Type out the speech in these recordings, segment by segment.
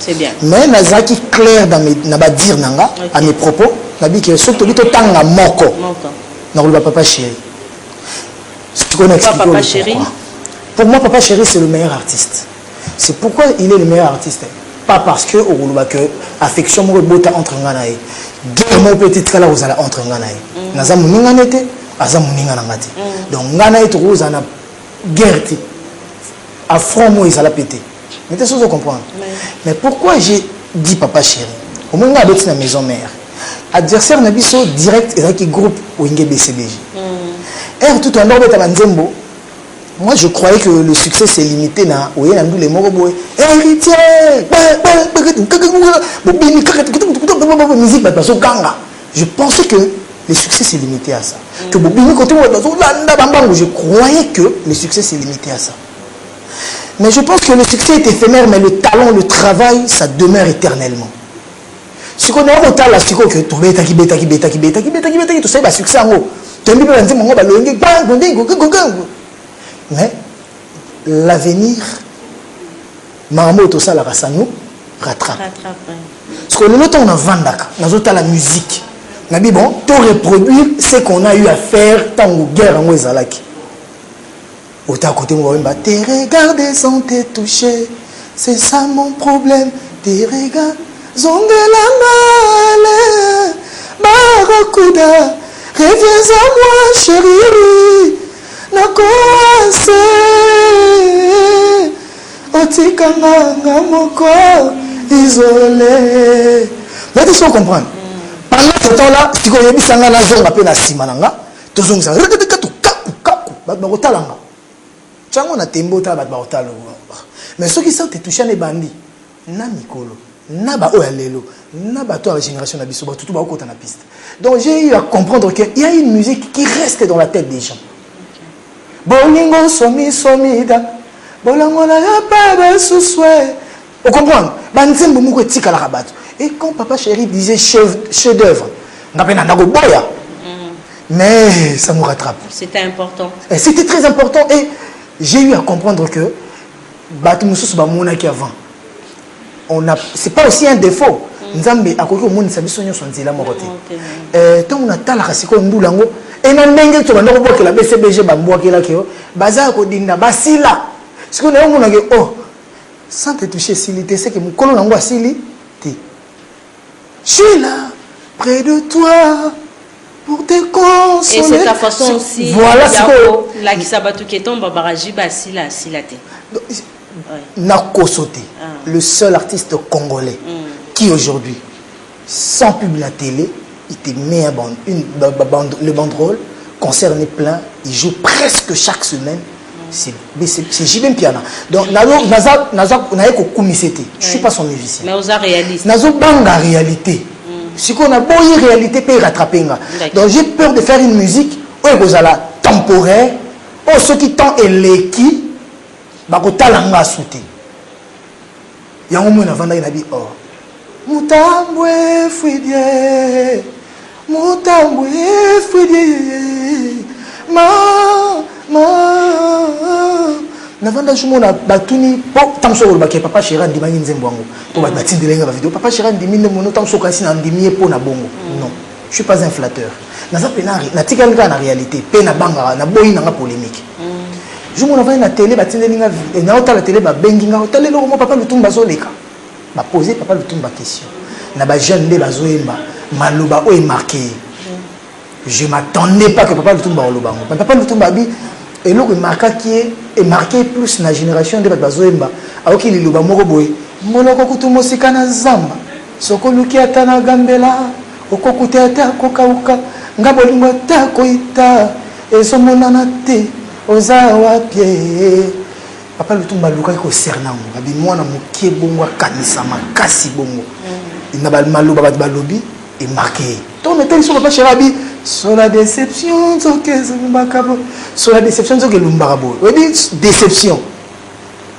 C'est bien. Mais nazaki clair dans mes dire nanga à mes propos, nabi que surtout bito tanga moko. Na papa chéri. Papa chéri. Pour moi papa chéri c'est le meilleur artiste. C'est pourquoi il est le meilleur artiste. Pas parce que au que affection mo bota entre ngana e. Guerre mo petite kala ozala entre ngana e. Naza muninga nete, aza muninga nangati. Donc ngana e to ozana guerre ti. Affront moi ils allaient péter. Mais tu sais comprendre. Mais pourquoi j'ai dit papa chéri? Au moins on a dans la maison mère. Adversaire nabiso direct et qui groupe au Inge BCBJ. Et tout en ordre à Nzembo. Moi je croyais que le succès s'est limité na oye na les moroboy. Héritier. Musique parce ganga. Je pensais que le succès s'est limité à ça. Que je croyais que le succès s'est limité à ça. Mais je pense que le succès est éphémère, mais le talent, le travail, ça demeure éternellement. Si on a autant la psycho que tu bêta qui tout ça, succès en haut. Mais l'avenir, Mahamo tout ça, la race nous rattrape. Parce que le temps on a vendaka, nous avons la musique. On a dit bon, tout reproduire ce qu'on a eu à faire tant que guerre en Ouezalaki. Autant côté moi, tes regards sont te toucher, c'est ça mon problème. Tes regards, zongelangale, Barakuda, reviens à moi chérie, nakoase, otikanga mon corps isolé. Là tu sais comprendre. Pendant ce temps-là, tu connais bien ça na zonga pe na simananga, to zonga ça, ba Tchango na tembo ta bat baotalo. Mais ceux qui sont touchés les bandits, na mikolo, na ba oyalelo, na ba toi la génération na biso, tout ba okota na piste. Donc j'ai eu à comprendre qu'il y a une musique qui reste dans la tête des gens. Bolingo somida, bolango la ya baba suswe. Vous comprenez? Banzembo muko tika la rabat. Et quand papa chéri disait chef d'œuvre, ngapena ndago boya. Mais ça nous rattrape. C'était important. C'était très important et j'ai eu à comprendre que Batumoussous Bamounaki avant. C'est pas aussi un défaut. Nzambe a koki omoni sabiso nyo sonzela morote. Tant on a tala kasiko ndulango et na ndenge to bando ko la BCBG bambwaki la kyo baza ko dinda basila. Siko na mona ke oh sans te toucher silité c'est que mon colon nango asili te. Je suis là près de toi. Pour te consoler. Et c'est ta façon aussi. Voilà ce que la Kisabatu qui tombe baraji basila silate. Nako Soté, le seul artiste congolais qui aujourd'hui, sans pub la télé, il te met le banderole, concert est plein, il joue presque chaque semaine. C'est JB Piana. Donc, je ne suis pas son musicien. Mais on a réalisé. Nazo banga réalité. Si on a beau y réalité, peut rattraper. Donc j'ai peur de faire une musique où vous allez temporaire, où ceux qui t'ont éléki, bakotalanga souté. Il y a un moment avant il a dit oh, Mutambwe fouidie, Navanda jumona batuni pop tamso ko baké papa chéri ndimani nzembwango to batindelenga ba vidéo papa chéri ndimine mono tamso kasi na ndimie po na bongo non je suis pas un flatteur naza penari na tikalika na réalité pe na banga na boyi na polémique je mona va na télé batindelinga na ota la télé ba benginga ota lelo mo papa lutumba zoleka ba poser papa lutumba question na ba jeune de bazoyemba maloba o est marqué je m'attendais pas que papa lutumba olobango papa lutumba bi et là, il marqué plus la génération de Bazoemba. Alors qu'il est le Bamoboy. Monokokutu Mosikana Zamba. Sokoluki Atana Gambela. Okokute Ata Kokauka. Ngabolingo Takoita. Et son monanate. Ozawa Pie. Papa le Tumba Luka ko Sernam. Abi Mwana Mukie Bongo Kanisama. Kasi Bongo. Il n'a pas mal balobi. Et marqué. Ton était sur Papa Cherabi. Sur la déception, sur la déception, on dit déception.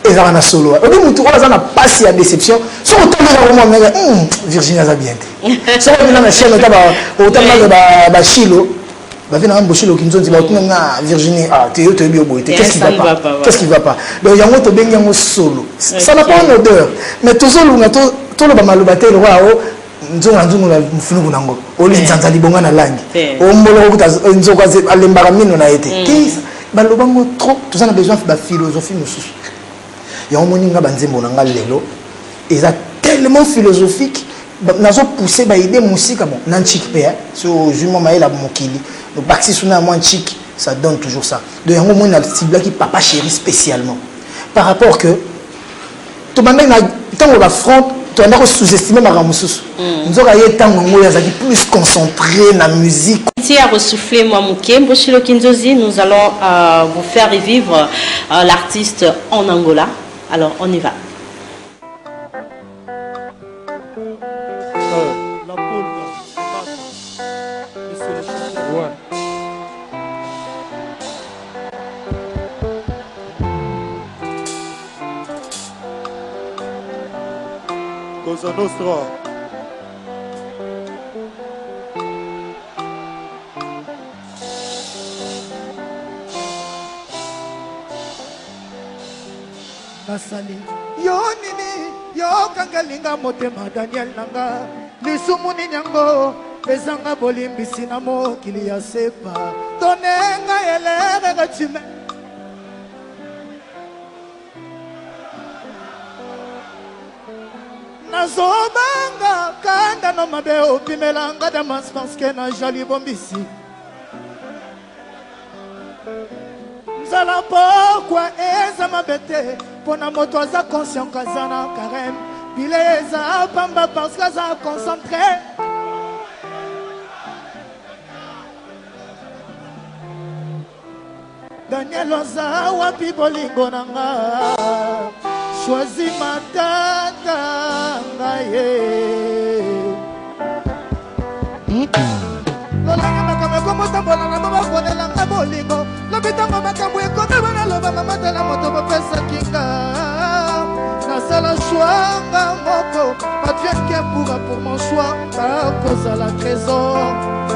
Et ça va solo. On dit mutu on a passé à déception. Sur le temps de Virginie a bien. Sur le temps de la chaîne, au temps de Chilo, venir embaucher le Kinzonzi, Virginie, qu'est-ce qui va pas? Qu'est-ce qui va pas? Donc, il y a un autre bien solo. Ça n'a pas une odeur. Mais tout seul, tout le bamalobaté, le roi, nzonga mfunu kunango oli nzanza libonga na langi ombolo kuta nzoka alembara mino na ete kisa balobango trop tout ça a besoin de philosophie mususu ya omoninga banzembo na nga lelo eza tellement philosophique nazo pousser ba idée musika bon nan chic pe so jument maela mokili donc baxi suna moins chic ça donne toujours ça de yango mona cible qui papa chéri spécialement par rapport que to banda na tango ba front tu as sous-estimé ma ramoussous. Nous avons plus concentré dans la musique. Ici à ressouffler moi Mouké, Mboshilo Kinzozi, nous allons vous faire revivre l'artiste en Angola. Alors on y va. La poule, Cosa Nostra. Nasali yo nini yo kangalinga motema Daniel nanga lisumuni nyango ezanga bolimbisi na mokili ya sepa tonenga elere gachime nazobanga kanda no mabe opimelanga damas panske na jali bombisi nzala pokwa eza mabete pona moto aza conscient kazana karem bile eza pamba parce que aza concentré Daniel oza wapi bolingo nanga choisi matata ngaye lolanga makambo ekomotambola na babakonelanga bolingo lobitango makambo ekomeba naloba mamatela moto bopesaki nga nasala shwanga moko advienne pourra pour mon choix bakozala trésor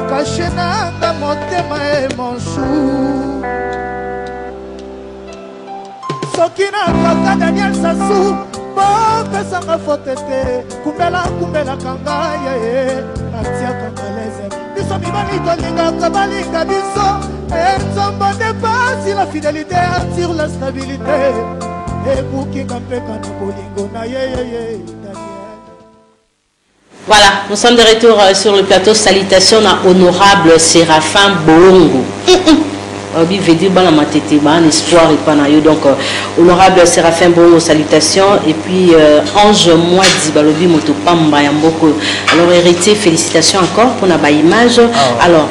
kashe nanga motema e mon chou soki na kaka Daniel Sassou bopesanga fote te kumbelaka ngai natiaka ngaleze biso mibali tolingaka balinga biso nzambo depasi la fidélité attire la stabilité ebukinga mpeka na bolingo na yeyeye Daniel. Voilà, nous sommes de retour sur le plateau. Salutations à honorable Séraphin Boongo. Obi veut bana matete ban espoir et panayo donc honorable Séraphin Bongo salutations et puis Ange Moadi balobi moto pamba ya mboko alors héritier félicitations encore pour la image alors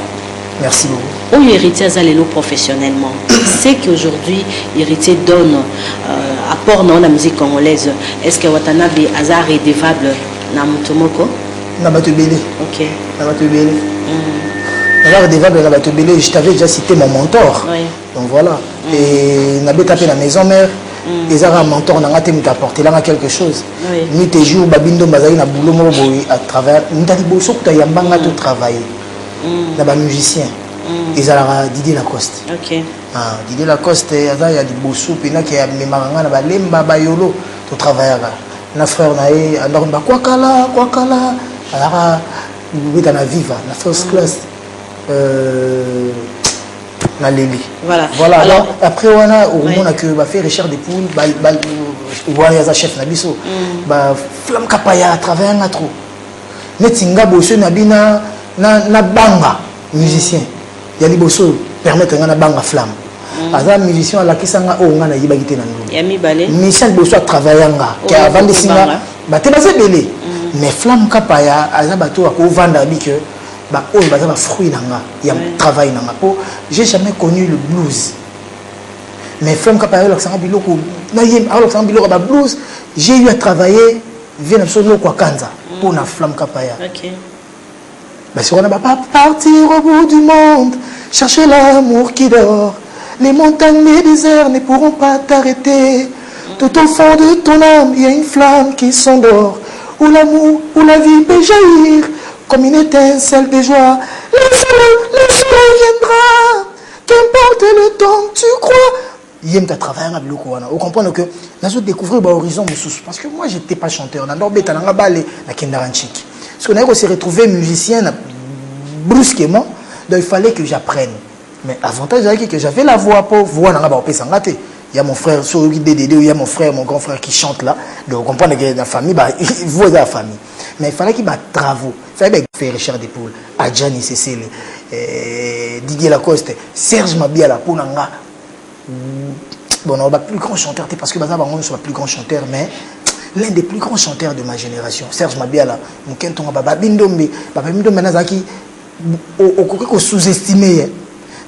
merci beaucoup où héritier azalelo professionnellement c'est qu'aujourd'hui héritier donne apport dans la musique congolaise est-ce que Watanabe azar redevable na mutomoko na batubele OK na batubele je t'avais déjà cité mon mentor. Oui. Donc voilà. Et n'a pas tapé la maison mère. Et ça un mentor n'a pas apporté là quelque chose. Ni tes jours babindo bazali na boulot mo à travers. Ni tati bosso que tu as yambanga tout travailler. Na ba musicien. Et ça la Didier Lacoste. OK. Ah Didier Lacoste il y a des bosso pena qui a memanga na ba lemba ba yolo to travailler là. Na frère na e alors ba quoi kala alors oui dans la viva la first class. Na Lili. Voilà. Alors après on a que va faire Richard des poules voilà chef na biso ba flamme kapaya à travers un trop netinga bosso na bina na banga musicien ya liboso permettre na banga flamme aza musicien la kisanga o nga na yibagite na ndo ya mibale Michel bosso a travailler nga qui a vendu singa ba te bazé belé mais flamme kapaya aza bato ko vendre bike bah oh bah ça va fruit nanga il y a travail nanga po j'ai jamais connu le blues mais femme quand parler l'accent biloko na yem alors l'accent biloko ba blues j'ai eu à travailler vient absolument quoi kanza pour na flamme kapaya OK bah si on n'a pas partir au bout du monde chercher l'amour qui dort les montagnes les déserts ne pourront pas t'arrêter tout au fond de ton âme il y a une flamme qui s'endort où l'amour où la vie peut jaillir comme une étincelle de joie. Le soleil viendra, qu'importe le temps, tu crois. Yem ta travaillé avec le Kouana. Vous comprenez que nous avons découvert l'horizon parce que moi, je n'étais pas chanteur. Parce qu'on a aussi retrouvé musicien brusquement, donc il fallait que j'apprenne. Mais l'avantage, c'est que j'avais la voix pour voir dans la il y a mon frère, il y a mon frère, mon grand frère qui chante là. Donc, vous comprenez que la famille, il voit la famille. Mais il fallait qu'il y ait des travaux. Il fallait faire Richard Despoul, Adjani Cécile, Didier Lacoste, Serge Mabia, la Pounanga. Bon, on va plus grand chanteur, parce que Baza Bangon ne soit plus grand chanteur, mais l'un des plus grands chanteurs de ma génération, Serge Mabia, là, Moukentonga, Baba Bindombe, Nazaki, au sous-estimé.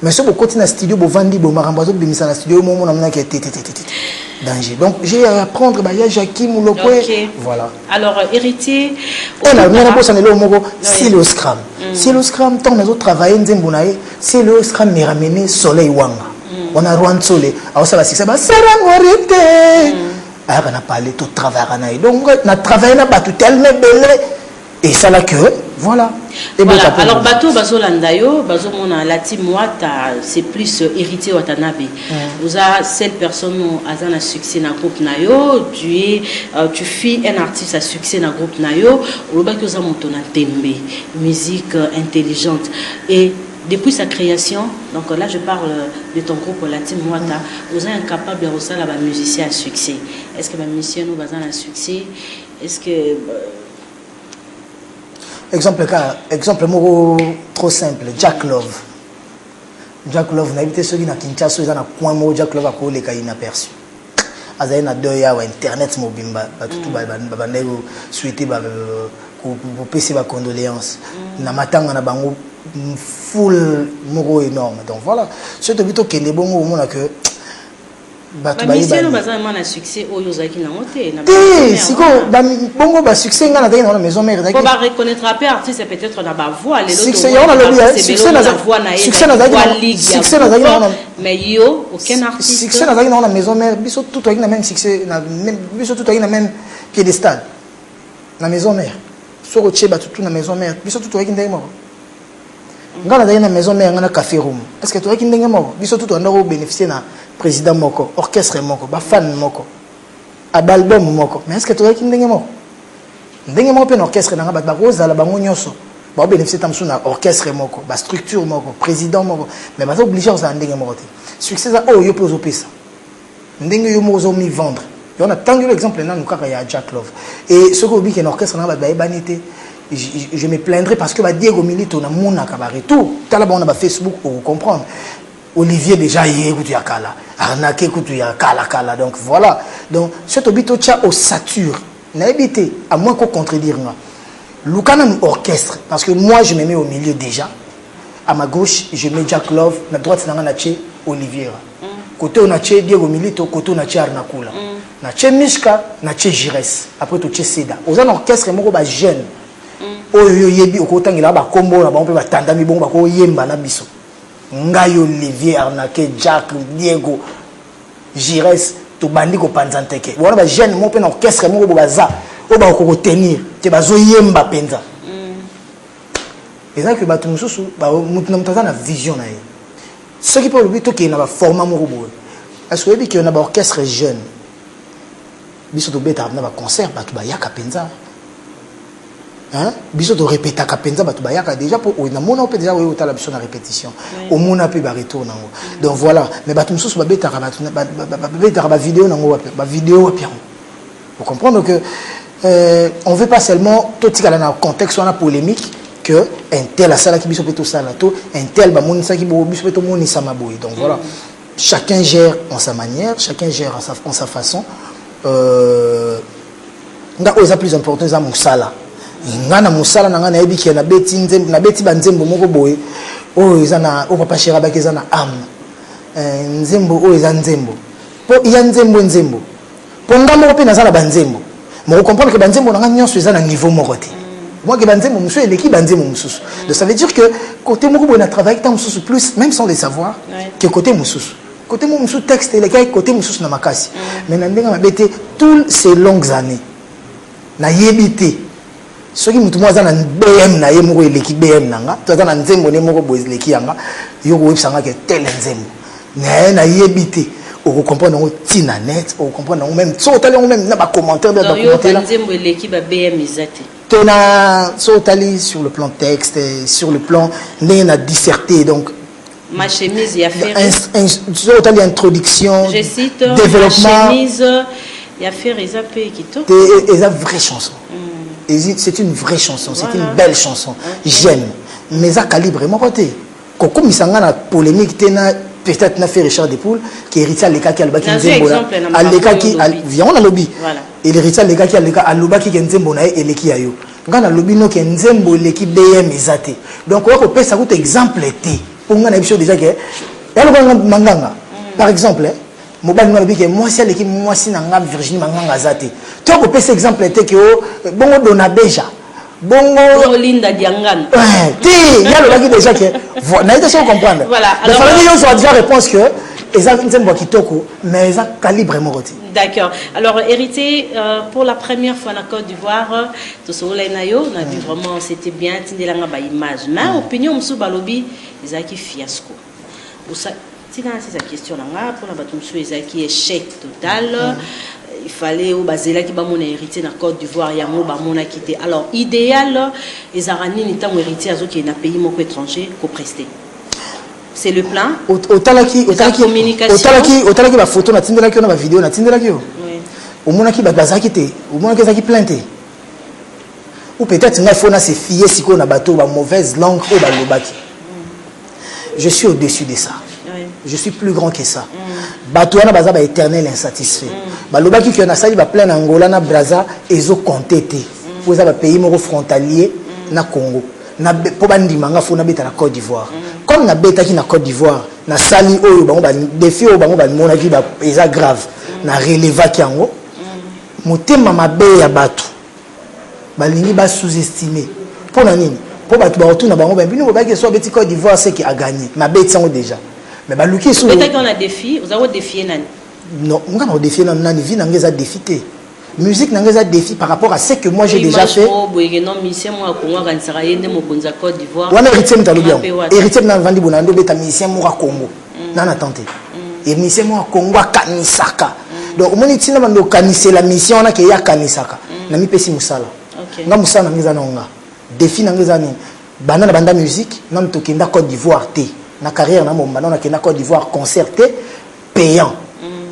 Mais si vous continuez à studio, vous vendez, vous marambazez, vous mettez dans le studio, vous avez danger. Donc, j'ai à apprendre, il y a Jackie Moulopoué. Voilà. Alors, héritier. C'est le Scrum. C'est le Scrum, tant nous travaillons, c'est le Scrum, mais ramener Soleil Wanga. On a Rwanda Soleil. Alors, ça va, c'est ça, ça va, alors, on a parlé tout travail. Donc, on a travaillé tout tellement belle. Et ça là que, voilà. Et voilà. Alors, bateau, Bazolandayo, Bazomona, la team Wata, c'est plus héritier Watanabe. Vous avez cette personne qui a un succès dans le groupe Nayo, tu fais un artiste à succès dans le groupe Nayo, ou bien que vous avez un tembe, musique intelligente. Et depuis sa création, donc là je parle de ton groupe, la team Wata, vous êtes incapable de recevoir un musicien à succès. Est-ce que les musiciens nous basent un succès? Est-ce que. Exemple trop simple, Jack Love. Jack Love, on a évité ceux qui n'ont Kinshasa, ils ont un point mot, Jack Love a collé quand il n'a perçu. Azaï na deux ya internet mobimba, tout bandego souhaité pour passer ma condoléance. Na matanga na bango full moro énorme. Donc voilà, c'est plutôt que les bons au monde que mais si nous avons un succès au Yozaki na moté na si ko bongo ba succès ngana dans la maison mère on va reconnaître un artiste peut-être dans ba voix les succès on a le succès na succès na mais yo aucun artiste succès na dans la maison mère biso tout avec na même succès na même biso tout avec na même piédestal na maison mère so ko cheba tout na maison mère biso tout avec ndenge moko ngana dans la maison mère ngana café room est-ce que tu avec ndenge moko biso tout on doit bénéficier na président moko, orchestre moko, ba fan moko, album moko. Mais est-ce que tu as kindenge moko? Ndenge moko pen orchestre nanga ba rosa la bango nyoso. Ba bénéficier tamsu na orchestre moko, ba structure moko, président moko. Mais ba obligé à ndenge moko te. Succès ça oh yo pose pesa. Ndenge yo mozo mi vendre. Et on a tant l'exemple là nous kaka ya Jack Love. Et ce ko bi ken orchestre nanga ba banité. Je me plaindrai parce que ba Diego Milito na mona cabaret tout. Tala ba on a ba Facebook pour comprendre. Olivier déjà hier écoute ya kala arnaqué écoute ya kala donc voilà donc cet obito tcha au sature n'a évité à moins qu'on contredire moi Lucana orchestre parce que moi je me mets au milieu déjà à ma gauche je mets Jack Love à droite c'est Nache Olivier côté on a Che Diego Milito côté on a Che Arnakula na Che Mishka na Che Gires après tout Che Seda aux un orchestre moko ba jeune oyo yebi okotangila ba kombo na ba on peut ba tandami bon ba ko yemba na biso Ngaï Olivier, Arnaqué, Jack, Diego, Gires, tout bandi ko panzanteke. Voilà ba jeune mo pe na orchestre mo ko baza, o ba ko tenir, te bazo yemba penza. Et ça que ba tout mususu ba mutu na mutaza na vision na ye. Ce qui peut le but que na ba format mo ko. Est-ce que bi que na ba orchestre jeune. Biso to beta na ba concert ba to ba yaka penza. Hein biso to répéter kapenza batu bayaka déjà pour na mona peut déjà au tala biso na répétition au mona peut ba retour nango donc voilà mais batu mususu ba beta ba vidéo nango ba vidéo puis vous comprenez que on veut pas seulement tout tika na contexte on a polémique que un tel a sala ki biso peut tout ça là tout un tel ba moni sa ki biso peut tout moni sa maboy donc voilà chacun gère en sa manière chacun gère en sa façon nga oza plus important za musala ngana musala nanga na ebiki na beti nzembo na beti banzembo moko boye o ezana o papa shera ba kezana am nzembo o eza nzembo po ya nzembo po ngamo pe nazala banzembo mo comprendre que banzembo nanga nyonso eza na niveau moko te moi que banzembo musu eleki banzembo mususu donc ça veut dire que côté moko boye na travail tant mususu plus même sans le savoir que côté mususu côté mususu texte eleki côté mususu na makasi mais na ndenga mabete toutes ces longues années na yebité Ce qui me dit, moi, j'ai un BM, na yemo l'équipe BM nanga. Toi, dans un nzembo ne moko bois l'équipe yanga. Yo web sanga que tel nzembo. Na yebité. On comprend non tina net. On comprend non même. Sautali on même na ba commentaire de ba commentaire là. Nzembo l'équipe BM izate. Tena sautali sur le plan texte, sur le plan n'a disserté donc. Ma chemise y a fait. Sautali introduction. Je cite. Développement. Ma chemise y a fait Rizapé qui to. Et la vraie chanson. C'est une vraie chanson, c'est une belle chanson. J'aime. Mais ça calibre mon côté. Comme il s'en a la polémique, peut-être n'a fait Richard Despoul, qui hérite à l'écart qui a le baki nzembola. À l'écart qui vient on a lobby. Et hérite à l'écart qui a l'écart à l'obaki qui nzembola et l'équipe ayo. Quand on a lobby no qui nzembo l'équipe BM ezate. Donc on peut ça coûte exemple été. Pour on a émission déjà que y a le manganga. Par exemple, mobile no que moi c'est l'équipe moi si nanga Virginie manganga zate. Tu peux passer exemple était que bongo dona beja. Bongo Linda Diangan. Ouais, il y a le baki déjà que voilà, il faut comprendre. Voilà. Les familles ont déjà réponse que ils ont une boîte kitoko mais ils ont calibre moroti. D'accord. Alors hérité pour la première fois en Côte d'Ivoire, tout ce là nayo, on a vu vraiment c'était bien tindelanga ba image. Mais opinion musu balobi ezaki fiasco. Pour ça tina c'est sa question là pour la batu musu ezaki échec total. Il fallait au basela qui ba mon hérité na Côte d'Ivoire ya mo ba mona quitté. Alors idéal ezarani ni tango hérité azo qui na pays moko étranger ko prester. C'est le plan. Otalaki ba photo na tindela ki na ba vidéo na tindela ki. Oui. Au mona ki ba bazaki te, au mona ki zaki planté. Ou peut-être nga faut na se fier siko na bateau ba mauvaise langue ou ba lobaki. Je suis au-dessus de ça. Oui. Je suis plus grand que ça. Bateau na baza ba éternel insatisfait. Ba lobaki ki na sali ba plein Angola na Brazza ezo compter te. Pour ça ba pays moko frontalier na Congo. Na po bandimanga fo na beta na Côte d'Ivoire. Comme na beta ki na Côte d'Ivoire, na sali oyo bango ba défi oyo bango ba mona ki ba eza grave. Na releva ki yango. Motema mabe ya batu. Balingi ba sous-estimer. Pour na nini? Pour batu ba retourna bango ba bino ba ki so beti Côte d'Ivoire c'est qui a gagné. Ma beti yango déjà. Mais ba luki so. Peut-être qu'on a défi, vous avez défié nani? Non, on a défié nani vie n'angeza défité. Musique n'a pas défi par rapport à ce que moi j'ai déjà fait. On a héritier de Vandi Bonando, mais musicien moi Congo. Non, attendez. Et musicien moi Congo Kanisaka. Donc, on dit que la mission on a qu'il y a Kanisaka. Nami pesi musala. Nga musala n'angeza nonga. Défi n'angeza ni. Banana banda musique, nam tokenda Côte d'Ivoire té. Na carrière na momba na kenda Côte d'Ivoire concerté payant.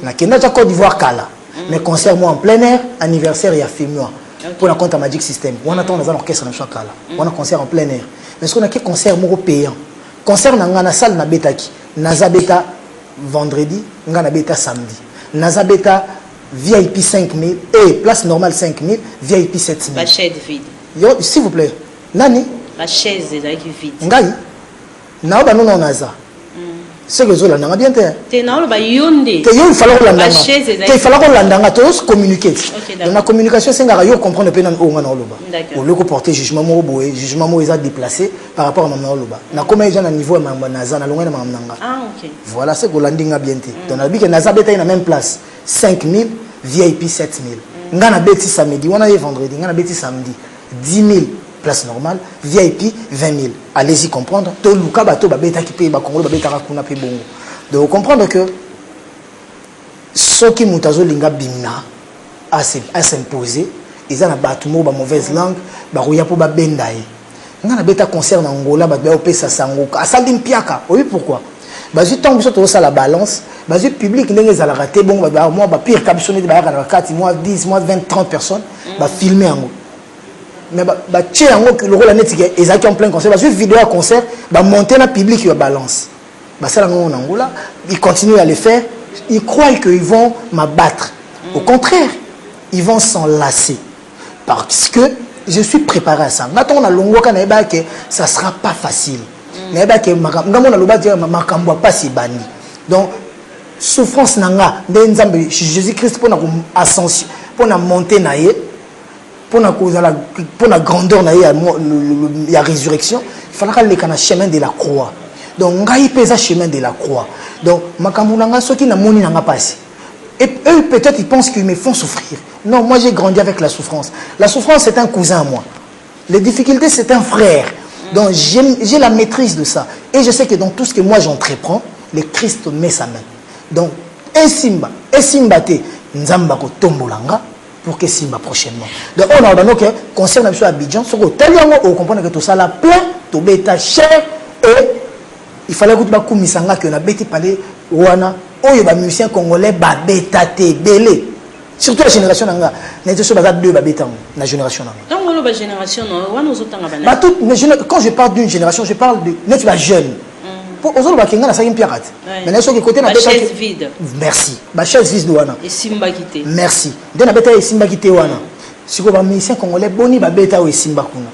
Na kenda Côte d'Ivoire kala. Mais concert moi en plein air, anniversaire il y a fait moi. Pour la compte à Magic System. On attend dans un orchestre dans chaque là. On a concert en plein air. Mais ce qu'on a que concert moi payant. Concert dans la salle na beta qui. Naza beta vendredi, ngana beta samedi. Naza beta VIP 5000 et place normale 5000, VIP 7000. La chaise vide. Yo, s'il vous plaît. Nani? La chaise est vide. Ngai. Na ba non naza. C'est que zo la nanga bien te. Te na lo ba yonde. Te yo il fallait la nanga. Te il fallait la nanga tous communiquer. Dans la communication c'est ngara yo comprendre pe na o ngana loba. Au lieu de porter jugement mo boé, jugement mo eza déplacé par rapport à mamna loba. Na comment ils ont un niveau mamba naza na longa na mamnanga. Ah OK. Voilà c'est que landinga bien te. Dans la bi que naza beta na même place 5000 VIP 7000. Ngana beti samedi, on a vendredi, ngana beti samedi 10000 place normale, VIP 20 000. Allez-y comprendre. Tout le cas, bateau, babeta qui paye, bakongo, babeta rakuna paye bongo. Donc, comprendre que ceux qui mutazo linga bimna à s'imposer, ils ont un bâtiment, ba mauvaise langue, ba rouya pour ba bendaye. On a beta concert en Angola, ba opé sa sango, à salim piaka. Oui, pourquoi? Bazu tant que ça ça la balance, bazu public n'est pas raté bon, ba moi ba pire captionné ba 4 mois, 10 mois, 20, 30 personnes, ba filmer en mais bah tiens le rôle net c'est ils ont en plein concert bah sur vidéo à concert bah monter la public qui balance bah ça là en Angola ils continuent à le faire ils croient qu'ils vont m'abattre au contraire ils vont s'enlacer parce que je suis préparé à ça maintenant on a longo quand que ça sera pas facile mais bah que ngamona loba dire makambo pas si bani donc souffrance nanga nzambe Jésus Christ pour na ascension pour na monter naie pour la grandeur il y a résurrection il faudra aller dans le chemin de la croix donc il pèse le chemin de la croix donc makamulanga ceux qui n'a moni n'a pas et eux peut-être ils pensent qu'ils me font souffrir non moi j'ai grandi avec la souffrance c'est un cousin à moi Les difficultés, c'est un frère. Donc, j'ai la maîtrise de ça. Et je sais que dans tout ce que moi j'entreprends, le Christ met sa main. Donc, un Simba, Nzamba ko tombolanga pour que Simba prochainement. Donc, on a donc concerne M. Abidjan, ce qu'on tellement on comprend que tout ça là plein, tout bêta cher et il fallait que tu vas commissaire que on a bêté parler ouana, oyo ba musicien congolais ba bêta té belé. Surtout la génération nanga, n'était sur base deux ba bêta la génération nanga. Donc on a génération non, ouana aux autres ngabana. Bah tout, mais quand je parle d'une génération, je parle de net ba jeune. Pour aux autres ba kenga na sa pirate. Mais là sur le côté na bêta vide. Merci. Ba chaise vide ouana. Et Simba quitté. Merci. De na bêta et Simba quitté ouana. Si vous avez un congolais boni ba beta ou simba kuna.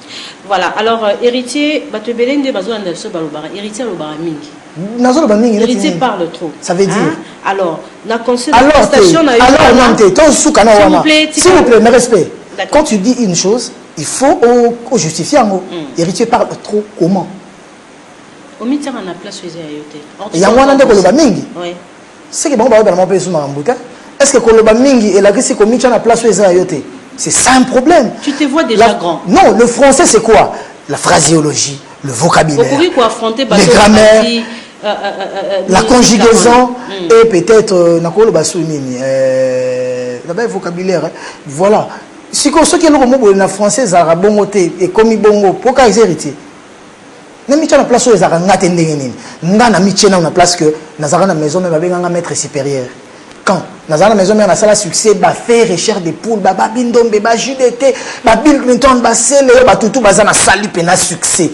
Voilà, alors héritier bato belende bazo na so balobara héritier lobara mingi. Nazo ba mingi héritier parle trop. Ça veut dire alors la consultation na alors non te to suka na wana. S'il vous plaît, mais respect. Quand tu dis une chose, il faut au justifier en mot. Héritier parle trop comment? Au mitira na place faisait ayote. Il y a un de koloba mingi. Oui. C'est que bon ba ba mpe suma mbuka. Est-ce que koloba mingi et la kisi ko mitira na place faisait ayote? C'est ça un problème. Tu te vois déjà grand. Non, le français c'est quoi? La phraséologie, le vocabulaire, les grammaires, la conjugaison et peut-être le vocabulaire. Voilà. Si ce qui est le français, arabe, et comme bongo, pourquoi ils héritent? Nous avons la place où ils ont la place que nous avons la maison, mais nous avons un maître supérieur. Quand nous avons la maison, nous avons le succès, nous avons fait recherche des poules, nous avons bindom, nous avons judeté, nous avons Bill Clinton, nous avons sali, nous avons sali, nous avons succès.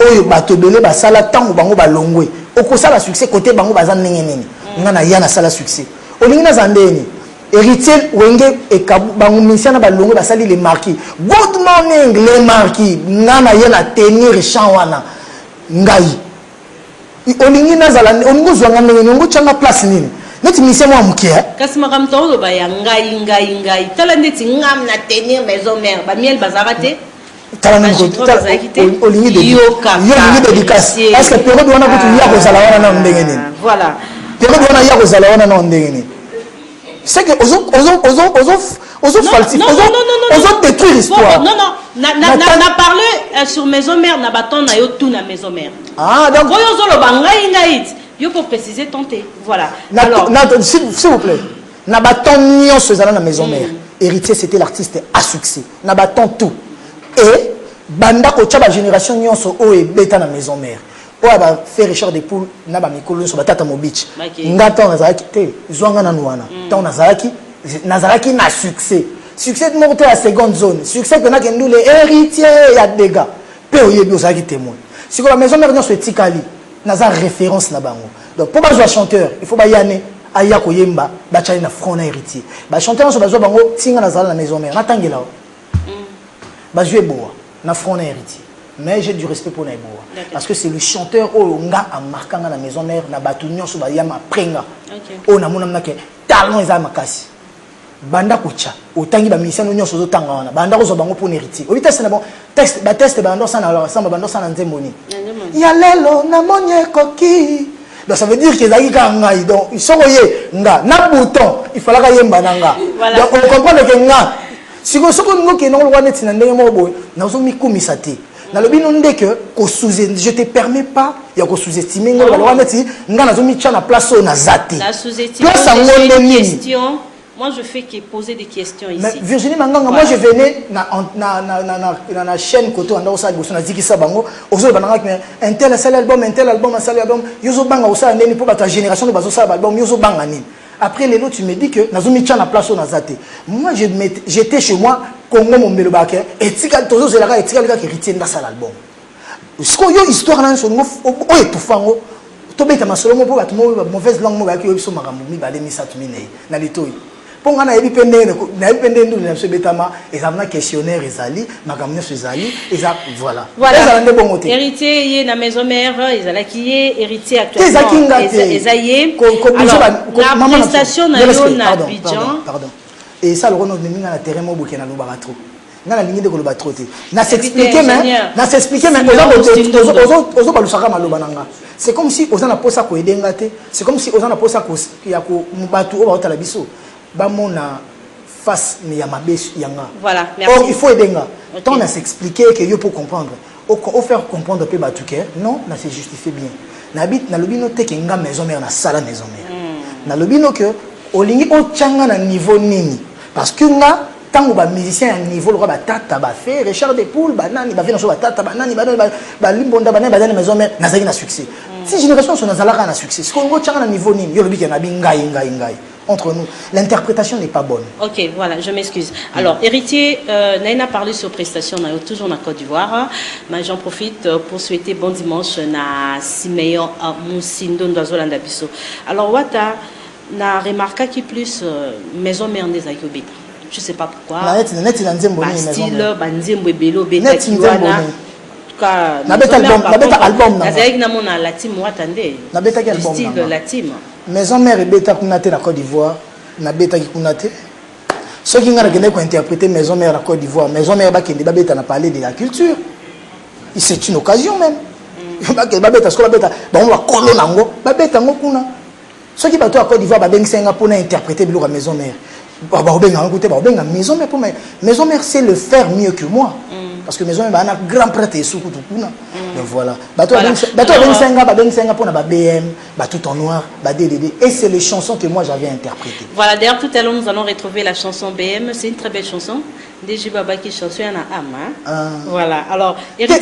Oyo bato belé ba sala tango bango ba longwe. Oko sala succès côté bango ba zan nini nini. Ngana yana sala succès. Olingi na zandeni. Héritier wenge e kabu bango misiana ba longwe ba sali les marquis. Good morning les marquis. Ngana yana tenir champ wana. Ngai. Olingi na zala oningo zwanga nini ngo changa place nini. Neti mission moi mukia. Kasi makamto ba ya ngai. Tala neti ngam na tenir maison mère. Ba miel bazarate. Olingi dédicace. Est-ce que période wana kutu ya kozala wana na ndenge nini? Voilà. Période wana ya kozala wana na ndenge nini? C'est que ozo falsifier, ozo détruire l'histoire. Non, n'a parlé sur maison mère, n'a bâton na yo tout na maison mère. Ah donc voyons zo lo bangai yo pour préciser tenter. Voilà. Alors s'il vous plaît. Na bâton nion se zala na maison mère. Héritier c'était l'artiste à succès. Na bâton tout. Et banda ko tchaba génération nyonso o e beta na maison mère o ba faire recherche des poules na ba mikolo so batata mo beach ngata nazaki te zwanga na nuana tant nazaki na succès de monter à seconde zone succès que na ke ndule héritier ya dégâts pe o yebi ozaki témoin si ko la maison mère nyonso etikali naza référence na bango donc pour ba jouer chanteur il faut ba yane aya ko yemba ba chali na front na héritier ba chanteur so ba jouer bango tinga na zala na maison mère natangela bah je bois na front na héritier mais j'ai du respect pour Naïboa parce que c'est le chanteur au nga a marqué dans la maison mère na batunion sur ba yama prenga o na mona ke talent za makasi banda kucha otangi ba mission nyonso zo tanga wana banda ko zo bango pour héritier o vitesse na bon texte ba test ba ndo sana alors samba bando sana nzemoni ya lelo na monye koki donc ça veut dire que zaki ka ngai donc ils sont yé nga na bouton il fallait ka yemba nanga donc on comprend que nga si vous avez un roi net, je te permets pas de sous-estimer le roi net. Moi je fais que poser des questions ici. Virginie Manganga, moi je venais dans la chaîne côté on a dit que ça bango, un tel album, un tel album, un tel album, yozo banga osa ndeni pour ta génération de bazo ça album yozo banga ni. Après les autres, tu me dis que Nazumi tient la place au Nazate. Moi, j'étais chez moi, Congo, mon Mélobake, et Tika Tozo, c'est la gars, et Tika qui retient dans ça l'album. Ce qu'on y a histoire dans ce mot, oh, et tout fan, Tobé, t'as ma solo, pour la mauvaise langue, moi, qui est sur ma ramboumi, bademi, satumine, nalitoy. Pour nga na yebi pende nous na sebetama et ça na questionnaire ezali makamne ezali et ça voilà héritier yé na maison mère ezala qui est héritier actuellement ezaye la prestation na yo na Abidjan pardon et ça le renom de minga na terrain mo bokena lo baratro nga na lingi de ko lo batrote na s'expliquer mais ozo balusaka maloba nanga c'est comme si ozana posa ko edenga te c'est comme si ozana posa ko ya ko mubatu o ba otala biso bamona face mais il y a ma bêche yanga. Voilà, merci. Or il faut aider nga. Okay. Tant on a s'expliquer que yo pour comprendre. Au faire comprendre peu batuke, non, na se justifie bien. Na bit na lobino te ke nga maison mère na sala maison mère. Na lobino que olingi o tchanga na niveau nini parce que nga tant ba musicien à niveau le ba tata ba fait Richard des Poules ba nani ba vena so ba tata ba nani ba limbonda ba nani ba maison mère na zaki na succès. Si génération son nazalaka na succès. Ce qu'on tchanga na niveau nini yo lobi ke na bingai ngai. Entre nous, l'interprétation n'est pas bonne. Ok, voilà, je m'excuse. Alors, héritier, Naïna a parlé sur prestation, on est toujours en Côte d'Ivoire. Mais j'en profite pour souhaiter bon dimanche à Simeon Moussindo Ndoazolanda Bisso. Alors, Wata, na remarqué qui plus maison mère des Ayobeta. Je ne sais pas pourquoi. Style, Banzembo Belo, Beta Kiwana. Na beta album na zaïk na mona la team watande na beta ki album style la team maison mère beta kunate na Côte d'Ivoire na beta ki kunate ceux qui ngana kende ko interpréter maison mère na Côte d'Ivoire maison mère ba kende ba beta na parler de la culture c'est une occasion même ba beta skola beta ba on va kolo nango ba beta ngo kuna ceux qui bato à Côte d'Ivoire ba benga pour interpréter biloko maison mère ba benga écouter ba benga maison mère pour maison mère c'est le faire mieux que moi. Parce que maison a un grand prêtre et sous tout donc voilà bateau bateau pour na BM tout en noir DDD et c'est les chansons que moi j'avais interprétées. Voilà, d'ailleurs tout à l'heure nous allons retrouver la chanson BM, c'est une très belle chanson. DJ Baba qui chanson en âme. Voilà. Alors héritier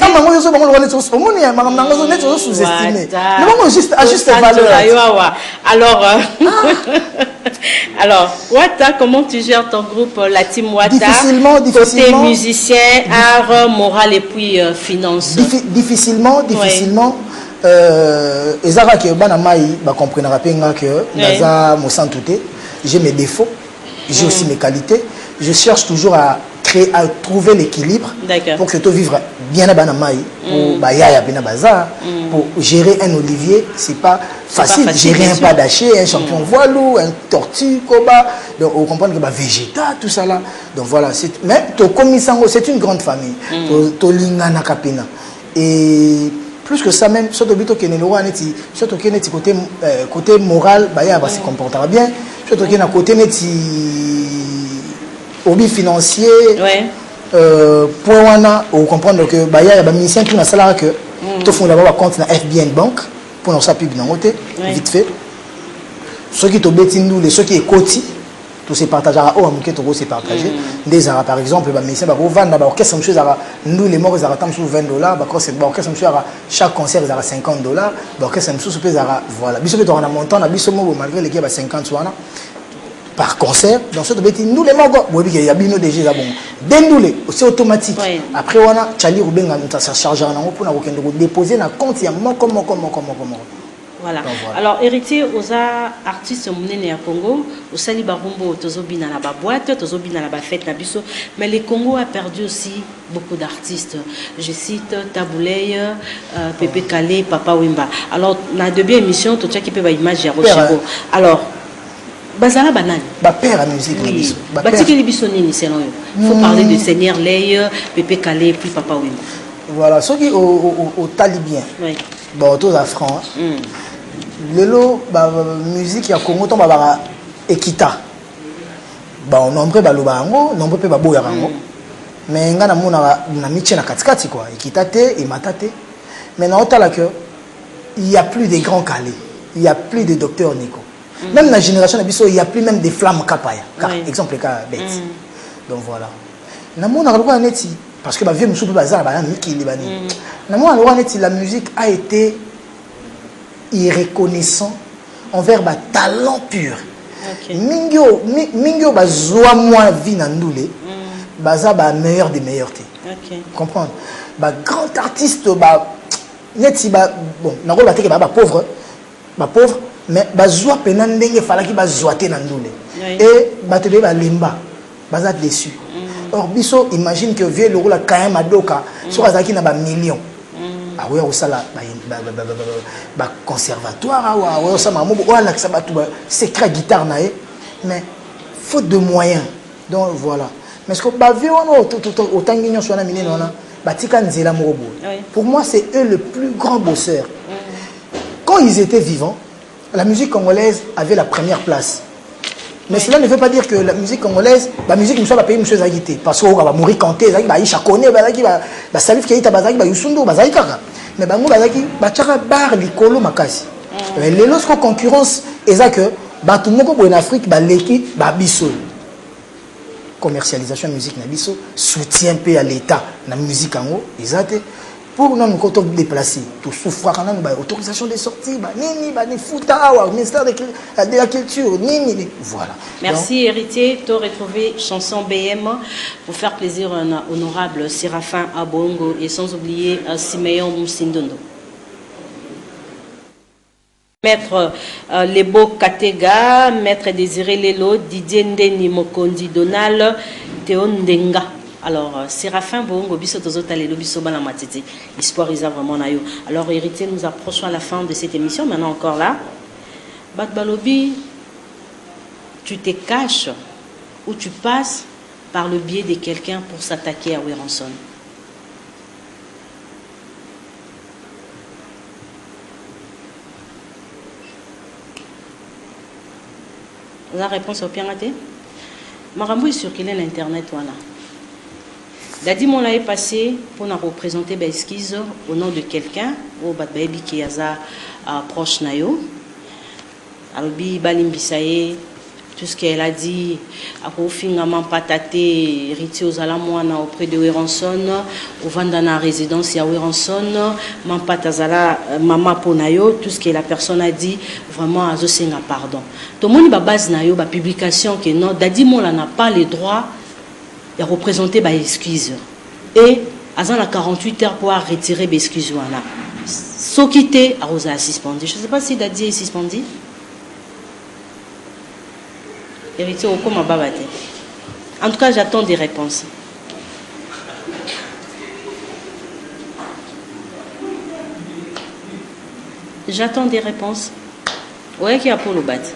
alors Wata, comment tu gères ton groupe la team Wata? Difficilement. Côté musicien, art, moral et puis finance. Difficilement. Ezara que bana mai ba comprendre rapenga que naza mo santuté, j'ai mes défauts, j'ai aussi mes qualités. Je cherche toujours à trouver l'équilibre pour que tu vives bien à bana mai pour ba yaya bena bazar pour gérer un olivier, c'est pas facile, gérer un padaché, un champion voilou, un tortue koba, donc on comprend que ba végéta tout ça là. Donc voilà, mais to komisango c'est une grande famille. To lingana kapena. Et plus que ça même, surtout côté moral, bah va se comportera bien. Surtout côté hobby financier, point wana, on comprendre que bah y a des musiciens qui n'ont salaire que tout font d'abord un compte dans FBN Bank pour nous ça pub dans côté vite fait. Ceux qui t'obéissent nous, les ceux qui écoutent tout se partagera au amuke tout se partager des arabes par exemple bah musicien bah vendre bah orchestre monsieur zara nous les morts zara tam sur $20 bah orchestre monsieur chaque concert zara $50 bah orchestre monsieur peut zara voilà biso peut on a montant na biso mo malgré les gars bah 50 wana par concert dans ce bêti nous les morts oui il y a bino déjà bon dendoulé c'est automatique après wana chali rubenga nous ça chargera na pour na kokende ko déposer na compte ya moko. Voilà. Alors, héritier aux artistes monene à Congo, au Sali Barumbo, Tozobina na ba boîte, Tozobina na ba fête na biso, mais le Congo a perdu aussi beaucoup d'artistes. Je cite Tabouley, Pépé Kalé, Papa Wimba. Alors, na deuxième émission, tout ça qui peut ba image ya Rochigo. Alors, Bazala Banane. Ba père à musique na biso. Ba tikeli biso nini selon eux. Il faut parler de Seigneur Ley, Pépé Kalé puis Papa Wimba. Voilà, ceux qui au talibien. Oui. Bon, tous à franc. Lelo ba musique ya Congo to ba ekita ba nombre ba lobango nombre pe ba boya rango mais ngana mona na miche na katikati quoi ekita te et matate mais na otala que il y a plus de grands calés, il y a plus de docteur Nico même la génération na biso il y a plus même des flammes kapaya exemple ka bête donc voilà na mona ka neti parce que ba vieux musu pe bazala ba miki libani na mona neti la musique a été irreconnaissant envers ma talent pur. Mingyo bazwa moi vie nandoule. Baza ba meilleur des meilleurs té. Comprendre. Ba grand artiste ba neti ba bon na ba teke ba pauvre mais bazwa penandenge fala ki bazwa té nandoule. Et ba te ba limba baza déçu. Or biso imagine que vieux le rôle quand même adoka so azaki na ba millions. Ah oui, ça là, bah conservatoire, ah ouais, ça m'a dit, voilà que ça va tout, secret guitare naé, mais faute de moyens, donc voilà. Mais ce que bah vu on autant d'ignorants sur la mine on a, bah tika nzela morobo. Pour moi c'est eux le plus grand bosseur. Quand ils étaient vivants, la musique congolaise avait la première place. Mais cela ne veut pas dire que la musique congolaise, la musique nous soit pas payée monsieur Zagité parce qu'on va mourir canter Zagité ba Isha Kone ba Zagité ba Salif Keita ba Zagité ba Yusundo ba Zagité mais bango ba Zagité ba tchaka bar likolo makasi. Mais les lorsqu'on concurrence eza que ba tout moko en Afrique ba leki ba biso. Commercialisation musique na biso, soutien peu à l'état na musique ango ezate. Pour nous, nous sommes déplacés, tout souffrir, nous avons autorisation de sortie, nini, fouta, ministère de la culture, nini, voilà. Merci donc, héritier, tu as retrouvé chanson BM pour faire plaisir à un honorable Séraphin Abongo et sans oublier Simeon Moussindondo. Maître Lebo Katega, Maître Désiré Lelo, Didier Ndeni Mokondi Donal, Théo Ndenga. Alors, Séraphin Bongo, biso tozota lelo biso bana matete. Espoir isa vraiment na yo. Alors, héritier, nous approchons à la fin de cette émission. Maintenant encore là. Bat Balobi, tu te caches ou tu passes par le biais de quelqu'un pour s'attaquer à Weranson. La réponse au pianate. Marambo est circulé sur l'internet, voilà. Dadi mon est passé pour nous représenter des esquisses au nom de quelqu'un au Batbaby qui est proche nayo. Albi Balimbisaye, tout ce qu'elle a dit, à Kofingaman Patate, héritier aux Alamoana auprès de Weranson, au Vandana résidence à Weranson, Mampatazala, Mama Ponayo, tout ce que la personne a dit, vraiment à Zosenga pardon. Tout le monde a base nayo, ba publication que non, Dadi mon n'a pas le droit de représenter les excuses. Et, à 48 heures pour retirer les excuses. Ce qui était à suspendu. Je ne sais pas si Dadi est suspendu. Héritier, au comment babate. En tout cas, j'attends des réponses. J'attends des réponses. Ouais, qui a pour le battre.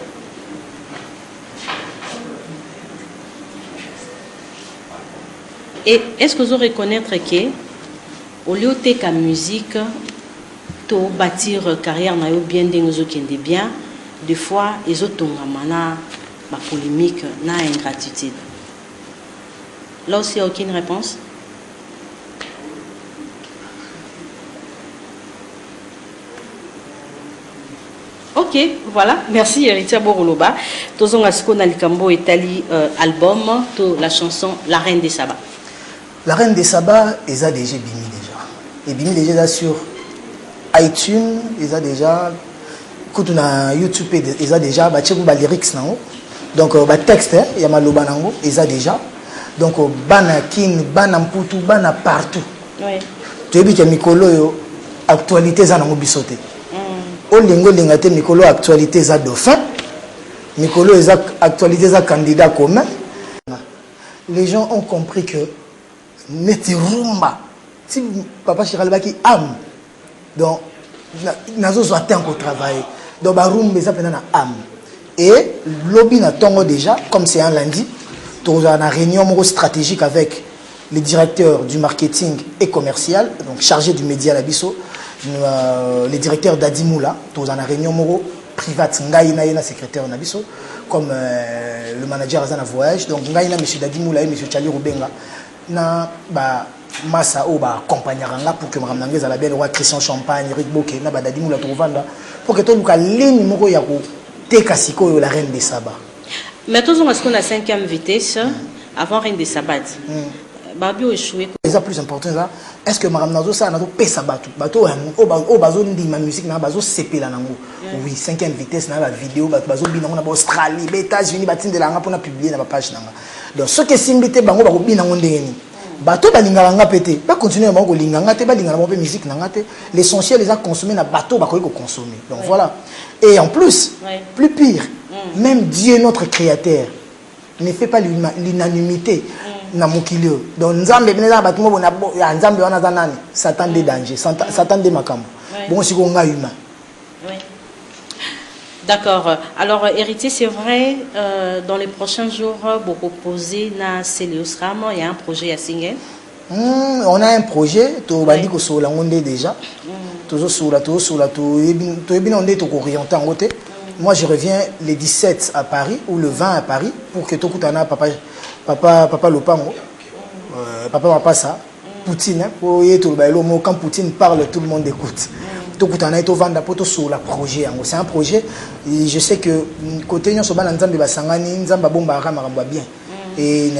Et est-ce que vous reconnaître que au lieu de la musique, de bâtir carrière na yo bien bien, des fois ils ont ma polémique, na ingratitude. Là aussi, il n'y a aucune réponse. Ok, voilà. Merci, Héritier Boroloba. Tozon Asko Nalikambo et Tali album, la chanson La Reine des Sabbats. La Reine des Sabbats, ils ont déjà bimi déjà. Et bimi déjà sur iTunes, ils ont déjà, quand on a YouTube, ils ont déjà, bah tu vois lyrics nango. Donc bah texte, il y a maloba nango, ils ont déjà. Donc bana kin, bana mputu, bana partout. Oui. Tu as vu que mikolo yo actualité za nango bisoté. Olingo lingate mikolo actualité za dauphin. Mikolo les actualité za candidat commun. Les gens ont compris que Neti rumba. Si papa Chiralbaki âme, donc nazo soit encore travailler. Donc ba rumba ça pendant âme. Et lobby na tongo déjà comme c'est un lundi, on a une réunion stratégique avec le directeur du marketing et commercial, donc chargé du média la biso, le directeur d'Adimoula, on a une réunion private ngaïna secrétaire nabiso comme le manager Azana voyage, donc ngaïna monsieur Dadimoula et monsieur Chali Rubenga na ba massa o ba accompagnera pour que mramnangeza la belle roi Christian Champagne Eric Boké na ba Dadimoula to vanda pour que tout luka ligne moko ya ko teka siko la Reine des Sabbats. Mais tous on est qu'on a 5e vitesse avant Reine des Sabbats. Babio échoué. Les plus important là, est-ce que madame Nazo ça nazo pesa bato o bazo ndi ma musique na bazo sepela nango. Oui, 5e vitesse na la vidéo bazo binango na Australie, États-Unis batinde la nga pour na publier na page nanga. Donc ce que simbité bango ba ko binango ndengeni. Bato balingala nga pété, pas continuer à ko linganga te balingala mo musique nanga te. L'essentiel les a consommé na bato ba ko consommer. Donc voilà. Et en plus, plus pire, même Dieu notre créateur ne fait pas l'unanimité. Na mokilio donc nzambe beneza batimo bona ya nzambe wana zanani satan des dangers satan des makambo bon siko nga humain. Oui. D'accord. Alors héritier, c'est vrai dans les prochains jours vous proposez na Celios Ram, il y a un projet à signer. On a un projet to bandi ko sola ngonde déjà. Tozo sola to ebina onde to orienter ngote Moi, je reviens les 17 à Paris ou le 20 à Paris pour que Tokutana, papa Lopango, papa Mapassa, Poutine, quand Poutine parle, tout le monde écoute. Tokutana est au vendre sur le projet. C'est un projet, et je sais que côté Nyon Soba Nzambe Basangani, Nzamba Bomba Ramamba bien. Et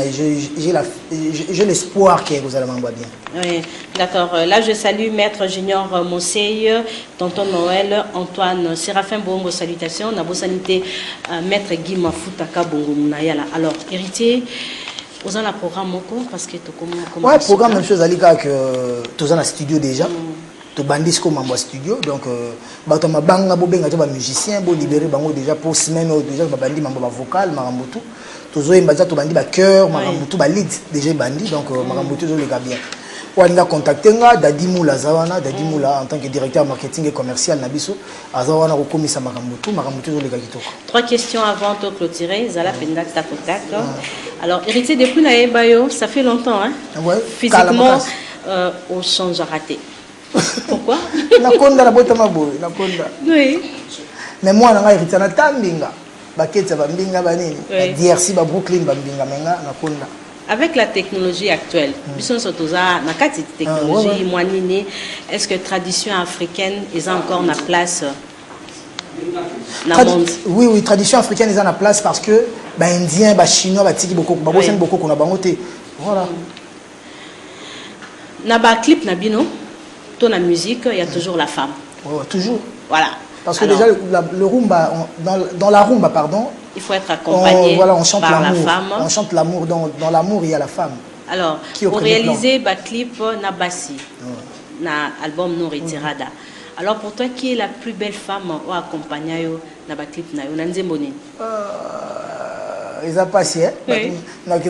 j'ai l'espoir que vous allez m'envoyer bien. Oui, d'accord. Là, je salue Maître Junior Mossey, Tonton Noël, Antoine, Séraphin Bongo, salutations. Nabo Sanité, Maître Guy Mafutaka Bongo Mounayala. Alors, héritier, vous avez un programme parce que tu commences. Ouais, programme, même chose, Alika, que tu as un studio déjà. Tu bandis comme un studio. Donc, tu as un musicien, tu libéré déjà pour semaine, déjà, tu as un vocal, tu Tozo imbaza to bandi ba cœur marambutu ba lead déjà bandi donc marambutu zo les gars bien. On a contacté nga Dadi Moula Zawana en tant que directeur marketing et commercial nabiso azawana ko komisa marambutu zo les gars kitoko. 3 questions avant de clôturer zala penda takotak. Alors héritier depuis na Ebayo, ça fait longtemps hein. Ouais. Physiquement au change raté. Pourquoi? Na konda la bota maboy, na konda. Oui. Mais moi na héritier na tambinga. Avec la technologie actuelle, est-ce que la tradition africaine est encore en place dans le monde? Oui, tradition africaine est en place parce que les Indiens, les Chinois, les Tiki, beaucoup qu'on a bangoté. Voilà. Dans le clip, dans la musique, il y a toujours la femme. Toujours. Voilà. Parce que déjà, le rumba, dans la rumba, pardon, il faut être accompagné on chante par la femme. On chante l'amour. Dans l'amour, il y a la femme. Alors, pour réaliser le clip, Nabassi, na album No Retirada. Alors, pour toi, qui est la plus belle femme ou accompagnée dans le clip? Ils ont passé. Dans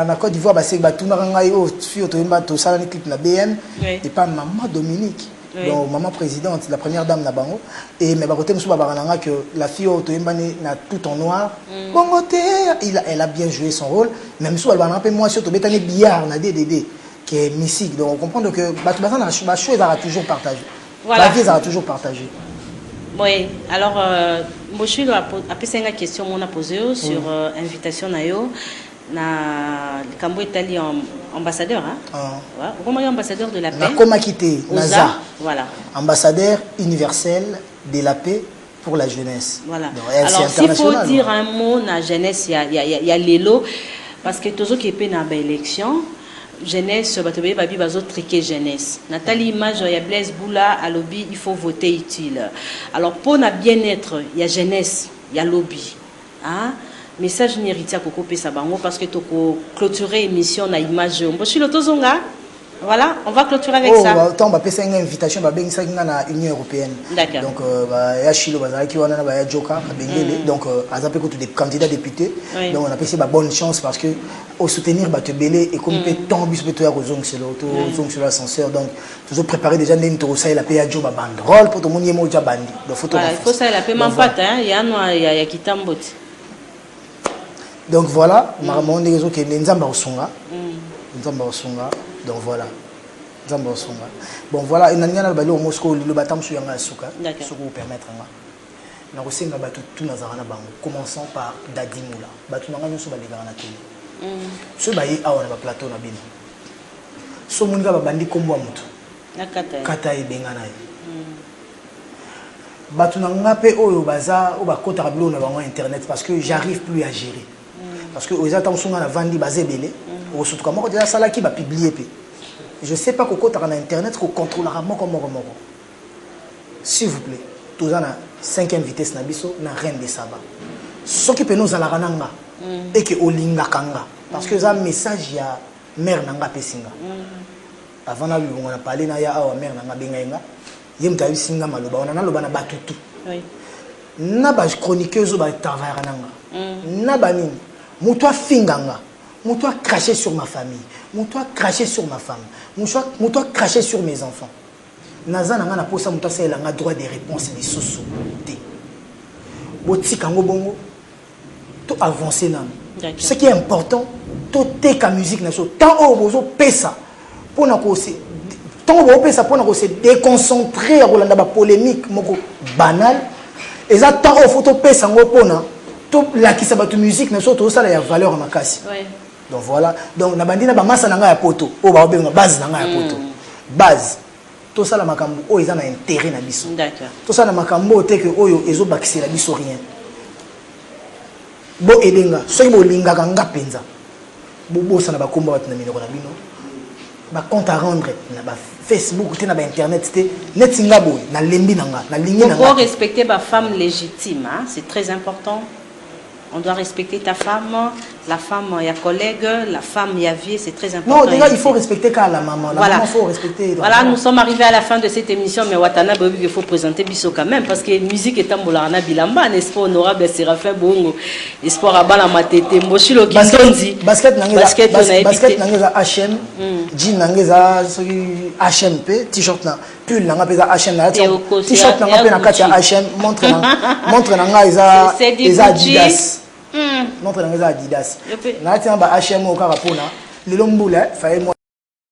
la Côte d'Ivoire, c'est que tout le monde a clip na BM et pas Maman Dominique. Donc, maman présidente, la première dame Nabango. Et mais que la fille na tout en noir. Elle a bien joué son rôle. Même si elle va un moi surtout bétané billard na DDD qui est mystique. Donc on comprend que la chose a toujours partagé. La vie a toujours partagé. Oui. Alors Moshi a posé une question qu'on a posée sur invitation nayo. Na Cambo Italie ambassadeur comment ambassadeur de la paix. Nakoma quitté Naza. Voilà. Ambassadeur universel de la paix pour la jeunesse. Voilà. Donc, alors s'il faut dire un mot na jeunesse, il y a l'élo parce que tous ceux qui sont dans l'élection jeunesse batobe babi bazo triquer jeunesse. Nathalie image il y a Blaise Boula à lobby il faut voter utile. Alors pour na bien-être, il y a jeunesse, il y a lobby. Hein? Message n'héritier Koko Pesabango parce que tu as clôturé l'émission na image. Voilà, on va clôturer avec ça. On va passer une invitation à l'Union européenne. D'accord. Donc, il y a Chilo, il y a Joka, donc, des candidats députés. Donc, on a passé bonne chance parce que au soutenir Batebele et comme peut tant bus peut aux ongles sur l'ascenseur. Donc, toujours préparer déjà une ça la paix à Joba banderole pour tout le monde y est bandi. Il faut ça la paix man pas il y a qui t'embête. Donc voilà, maman des réseaux qui est Nzamba Osonga. Donc voilà. Nzamba Osonga. Bon voilà, il y a un balo au Moscou, le batam sur Yanga Suka, sur vous permettre. Nous avons tout Nazarana Bango, commençant par Dadi Moula. Batu Nanga sur les garana télé. Ce bailli a un plateau na bino. Ce munga bandi kombo amutu. Kata e bengana. Batu Nanga pe oyo baza ou bakota rablo na bango internet parce que j'arrive plus à gérer. Parce que aux attentions à la vente basée belé au surtout comme déjà ça là qui va publier je sais pas pourquoi tu as internet qu'on contrôlera moko s'il vous plaît tous en a 5e vitesse na biso na reine de Saba ce qui peut nous à la rananga et que olinga kanga parce que ça message ya mère nanga pesinga avant na on a parlé na ya awa mère nanga benga yemta bisinga maloba on a loba na batutu na ba chroniqueuse ba travailler nanga na banini Moutoua finganga, moutoua cracher sur ma famille, moutoua cracher sur ma femme, moutoua cracher sur mes enfants. Naza nanga na posa moutoua c'est la droit des réponses des sous té. Boti kango bongo, tout avancer nan. Ce qui est important, tout est ka musique na so. Tant au bozo pesa, pour na ko se, tant au pesa pour na ko se déconcentrer à rolanda ba polémique moko banal. Et ça, tant au photo pèse en opona, tout la qui s'abat de musique, mais surtout ça, il y a valeur en ma casse. Donc voilà. Donc, la bandine, la masse n'a pas de poto. Oh, bah, base n'a pas de poto. Base. Tout ça, la macambo, oh, ils ont un intérêt dans biso. D'accord. Tout ça, la macambo, c'est que, oh, ils ont baxé la biso rien. Bo edenga, soki bo linga kanga penza. Bo ça na ba komba na minoko na bino. Ba compte à rendre na ba Facebook, na ba internet, net singa boy, na lembi nanga, na lingi nanga. Il faut respecter ma femme légitime, hein? C'est très important. On doit respecter ta femme, la femme, il y a collègue, la femme, il y a vie, c'est très important. Non, déjà, il faut respecter quand la maman. La maman, il faut respecter. Voilà, nous sommes arrivés à la fin de cette émission, mais Watana, il faut présenter Bisso quand même, parce que la musique est en Boulana Bilamba, n'est-ce pas, honorable Séraphin Bongo, espoir à Balamatete, Moshilo Kintonzi. Basket, nangeza HM, jean nangeza HMP, t-shirt na, pull nangeza HM, t-shirt nangeza na HM, montre nanga eza Adidas. Montre nangeza Adidas. Na tia ba HM au carapona, le lombula, faye